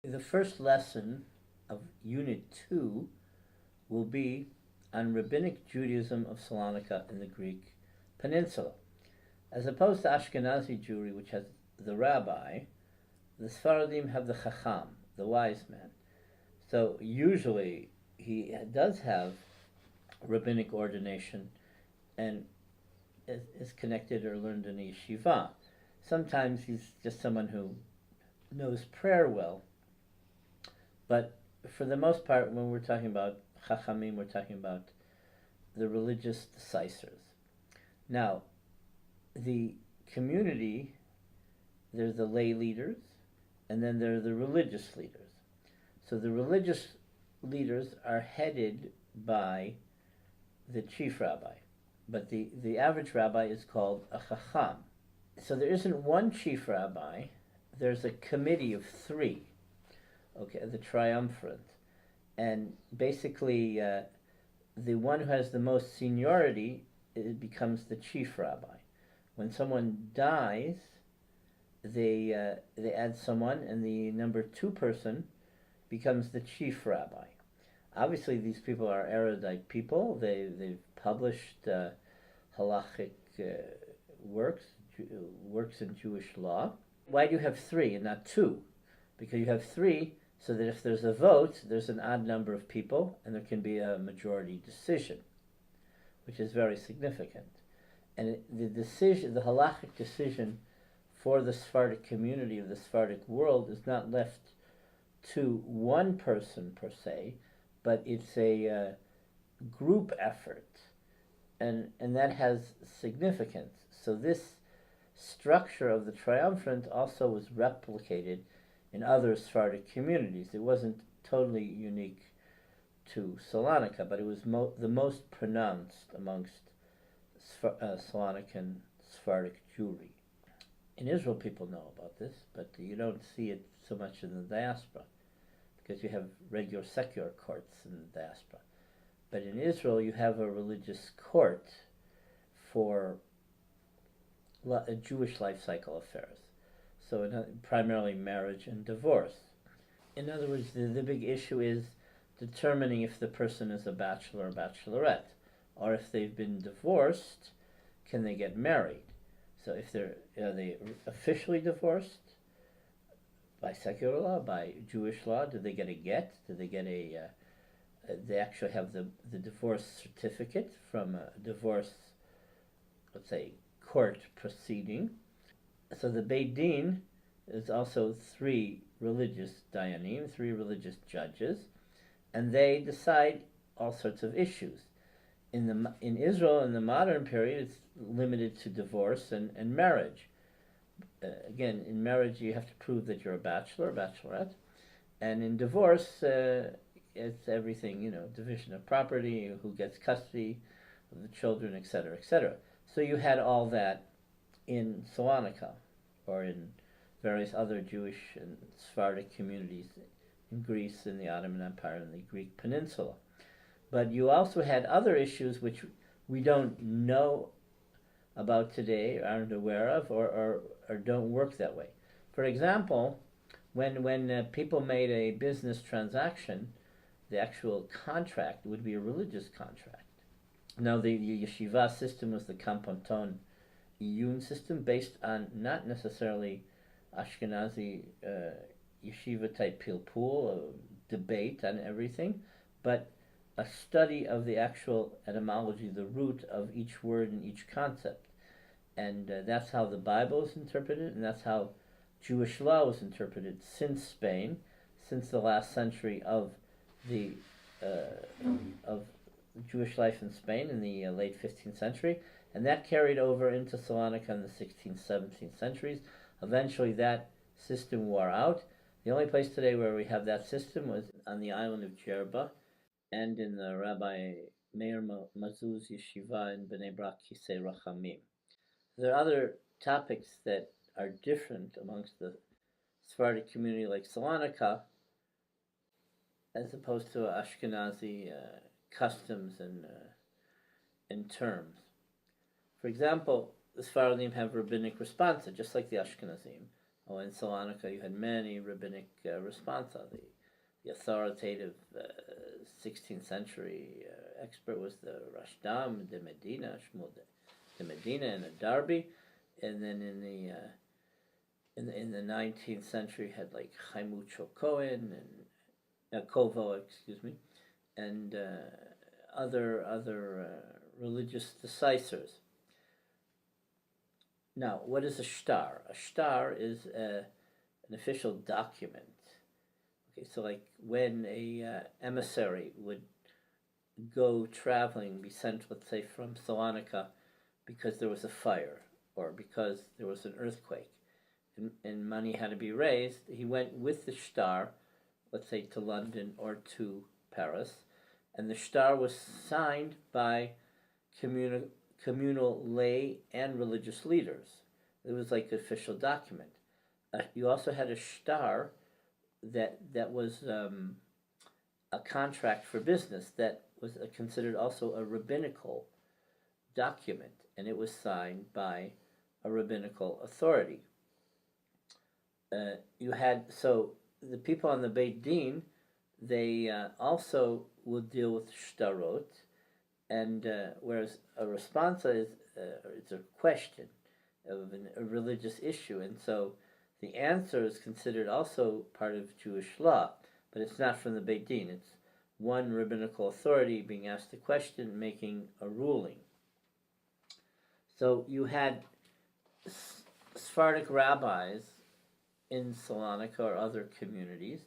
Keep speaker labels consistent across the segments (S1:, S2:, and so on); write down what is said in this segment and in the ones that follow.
S1: The first lesson of Unit 2 will be on Rabbinic Judaism of Salonika in the Greek Peninsula. As opposed to Ashkenazi Jewry, which has the rabbi, the Sfaradim have the Chacham, the wise man. So usually he does have rabbinic ordination and is connected or learned in a yeshiva. Sometimes he's just someone who knows prayer well, but for the most part, when we're talking about Chachamim, we're talking about the religious decisors. Now, the community, there's the lay leaders, and then there are the religious leaders. So the religious leaders are headed by the chief rabbi, but the average rabbi is called a chacham. So there isn't one chief rabbi, there's a committee of three, okay, the triumvirate. And basically, the one who has the most seniority, it becomes the chief rabbi. When someone dies, they add someone, and the number two person becomes the chief rabbi. Obviously, these people are erudite people. They've published halachic works in Jewish law. Why do you have three and not two? Because you have three so that if there's a vote, there's an odd number of people, and there can be a majority decision, which is very significant. And the decision, the halachic decision for the Sephardic community of the Sephardic world is not left to one person per se, but it's a group effort, and that has significance. So this structure of the triumvirate also was replicated in other Sephardic communities. It wasn't totally unique to Salonika, but it was the most pronounced amongst Salonican Sephardic Jewry. In Israel, people know about this, but you don't see it so much in the diaspora, because you have regular secular courts in the diaspora. But in Israel, you have a religious court for Jewish life cycle affairs. So primarily marriage and divorce. In other words, the big issue is determining if the person is a bachelor or bachelorette, or if they've been divorced, can they get married? So if are they officially divorced by secular law, by Jewish law? Do they get a get? Do they get they actually have the divorce certificate from a divorce, let's say, court proceeding? So the Beit Din is also three religious dayanim, three religious judges, and they decide all sorts of issues. In Israel, in the modern period, it's limited to divorce and marriage. Again, in marriage, you have to prove that you're a bachelor or bachelorette, and in divorce, it's everything, division of property, who gets custody of the children, etc., etc. So you had all that in Salonika, or in various other Jewish and Sephardic communities in Greece, in the Ottoman Empire, and the Greek Peninsula. But you also had other issues which we don't know about today, aren't aware of, or don't work that way. For example, when people made a business transaction, the actual contract would be a religious contract. Now, the yeshiva system was the Kamponton Iyun system, based on not necessarily Ashkenazi yeshiva type pilpul, debate on everything, but a study of the actual etymology, the root of each word and each concept. And that's how the Bible is interpreted, and that's how Jewish law was interpreted since Spain, since the last century of the of Jewish life in Spain in the late 15th century, and that carried over into Salonika in the 16th, 17th centuries. Eventually that system wore out. The only place today where we have that system was on the island of Jerba, and in the Rabbi Meir Mazuz Yeshiva in Bnei Brak Kisei Rachamim. There are other topics that are different amongst the Sephardic community, like Salonika, as opposed to Ashkenazi customs and terms. For example, the Sephardim have rabbinic responsa, just like the Ashkenazim. Oh, in Salonika, you had many rabbinic responsa. The authoritative 16th century expert was the Rashdam de Medina, Shmuel de Medina, and the Darby, and then in the 19th century had like Chaimucho Cohen and Kovo, excuse me, and other religious decisors. Now, what is a shtar? A shtar is an official document. Okay, so like when a emissary would go traveling, be sent, let's say, from Salonika because there was a fire or because there was an earthquake, and money had to be raised, he went with the shtar, let's say, to London or to Paris, and the shtar was signed by communal lay and religious leaders. It was like an official document. You also had a shtar that was a contract for business that was considered also a rabbinical document, and it was signed by a rabbinical authority. You had so the people on the Beit Din, they also would deal with shtarot, and whereas a responsa is it's a question of a religious issue, and so the answer is considered also part of Jewish law, but it's not from the Beit Din. It's one rabbinical authority being asked a question, making a ruling. So you had Sephardic rabbis in Salonika or other communities.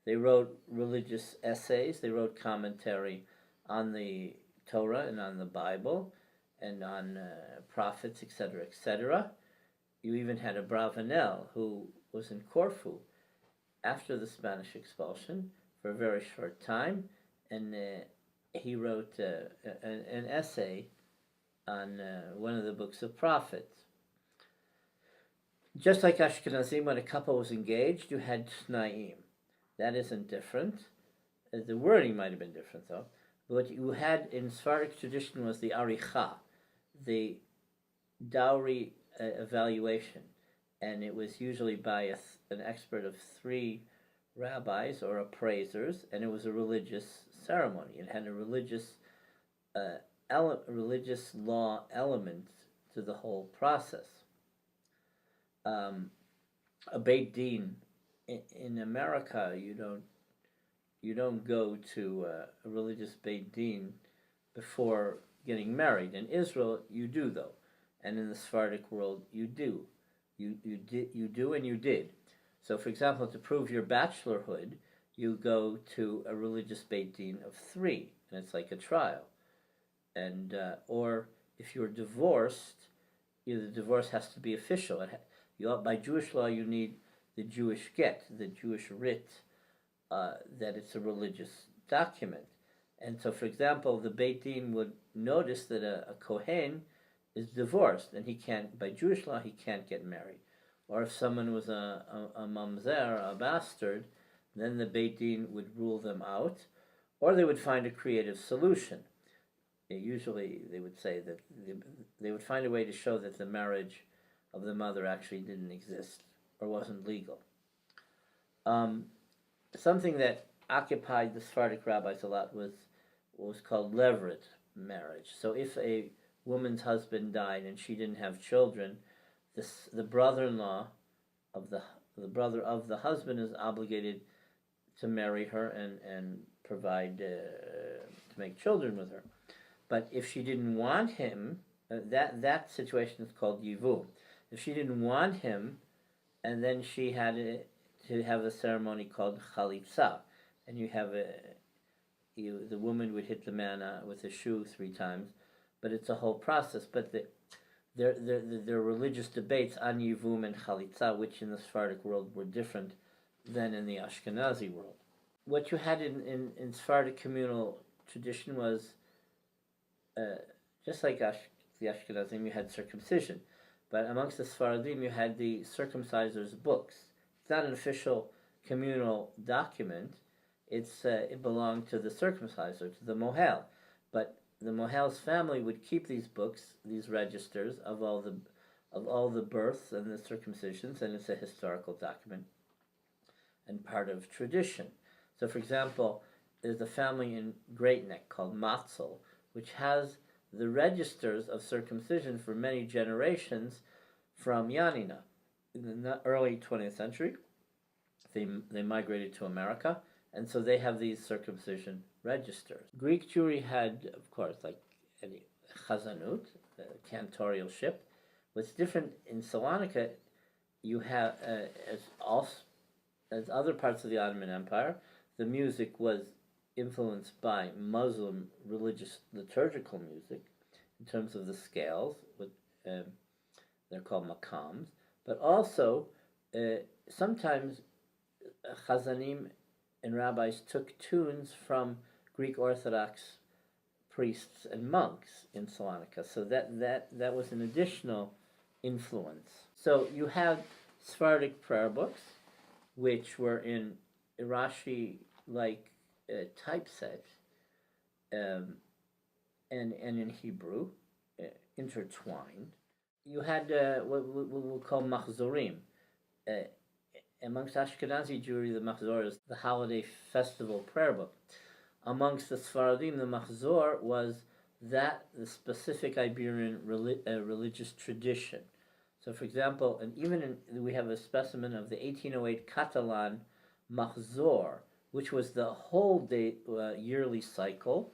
S1: They wrote religious essays. They wrote commentary on the Torah and on the Bible and on prophets, etc., etc. You even had Abravanel, who was in Corfu after the Spanish expulsion for a very short time, and he wrote an essay on one of the books of prophets. Just like Ashkenazim, when a couple was engaged, you had Tnaim. That isn't different. The wording might have been different, though. What you had in Sephardic tradition was the aricha, the dowry evaluation, and it was usually by an expert of 3 rabbis or appraisers, and it was a religious ceremony. It had a religious law element to the whole process. A Beit Din in America, you don't go to a religious Beit Din before getting married. In Israel, you do, though, and in the Sephardic world, you do. You do, and you did. So, for example, to prove your bachelorhood, you go to a religious Beit Din of 3, and it's like a trial. And or if you're divorced, the divorce has to be official. By Jewish law, you need the Jewish get, the Jewish writ, that it's a religious document. And so, for example, the Beit Din would notice that a Kohen is divorced, and he can't, by Jewish law, he can't get married. Or if someone was a mamzer, a bastard, then the Beit Din would rule them out, or they would find a creative solution. Usually, they would say that they would find a way to show that the marriage of the mother actually didn't exist or wasn't legal. Something that occupied the Sephardic rabbis a lot was what was called levirate marriage. So if a woman's husband died and she didn't have children, the brother-in-law of the brother of the husband is obligated to marry her and provide to make children with her. But if she didn't want him, that situation is called yivum. If she didn't want him, and then she had to have a ceremony called chalitza, and the woman would hit the man with a shoe 3 times, but it's a whole process. But there are religious debates on yivum and chalitza, which in the Sephardic world were different than in the Ashkenazi world. What you had in Sephardic communal tradition was just like the Ashkenazim, you had circumcision. But amongst the Sephardim, you had the circumciser's books. It's not an official communal document. It belonged to the circumciser, to the mohel. But the mohel's family would keep these books, these registers of all of all the births and the circumcisions, and it's a historical document and part of tradition. So, for example, there's a family in Great Neck called Matzel, which has the registers of circumcision for many generations from Yanina. In the early 20th century, they migrated to America, and so they have these circumcision registers. Greek Jewry had, of course, like any chazanut, the cantorialship. What's different in Salonika, you have, as other parts of the Ottoman Empire, the music was influenced by Muslim religious liturgical music in terms of the scales, they're called maqams, but also sometimes chazanim and rabbis took tunes from Greek Orthodox priests and monks in Salonika, so that was an additional influence. So you had Sephardic prayer books, which were in Rashi-like typeset, and in Hebrew, intertwined. You had what we'll call machzorim. Amongst Ashkenazi Jewry, the machzor is the holiday festival prayer book. Amongst the Sfaradim, the machzor was the specific Iberian religious tradition. So, for example, and we have a specimen of the 1808 Catalan machzor, which was the whole yearly cycle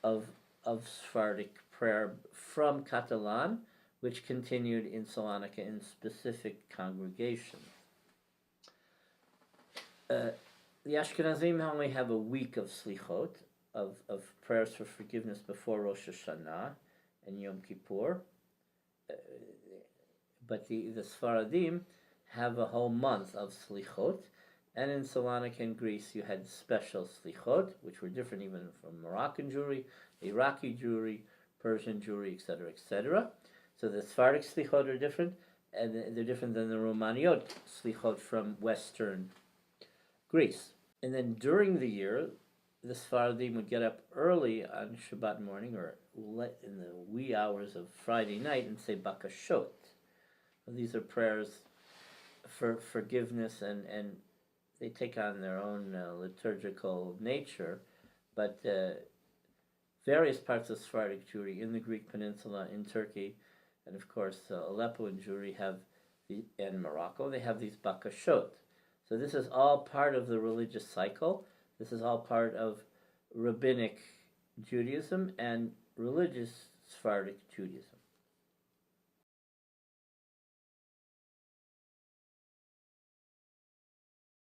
S1: of Sephardic prayer from Catalan, which continued in Salonika in specific congregations. The Ashkenazim only have a week of slichot, of prayers for forgiveness before Rosh Hashanah and Yom Kippur, but the Sfaradim have a whole month of slichot, and in Salonika and Greece you had special slichot, which were different even from Moroccan Jewry, Iraqi Jewry, Persian Jewry, etc., etc. So the Sephardic slichot are different, and they're different than the Romaniot slichot from Western Greece. And then during the year, the Sephardim would get up early on Shabbat morning or in the wee hours of Friday night and say bakashot. These are prayers for forgiveness, and they take on their own liturgical nature, but various parts of Sephardic Jewry in the Greek Peninsula, in Turkey, and of course Aleppo and Jewry and Morocco, they have these bakashot. So this is all part of the religious cycle. This is all part of rabbinic Judaism and religious Sephardic Judaism.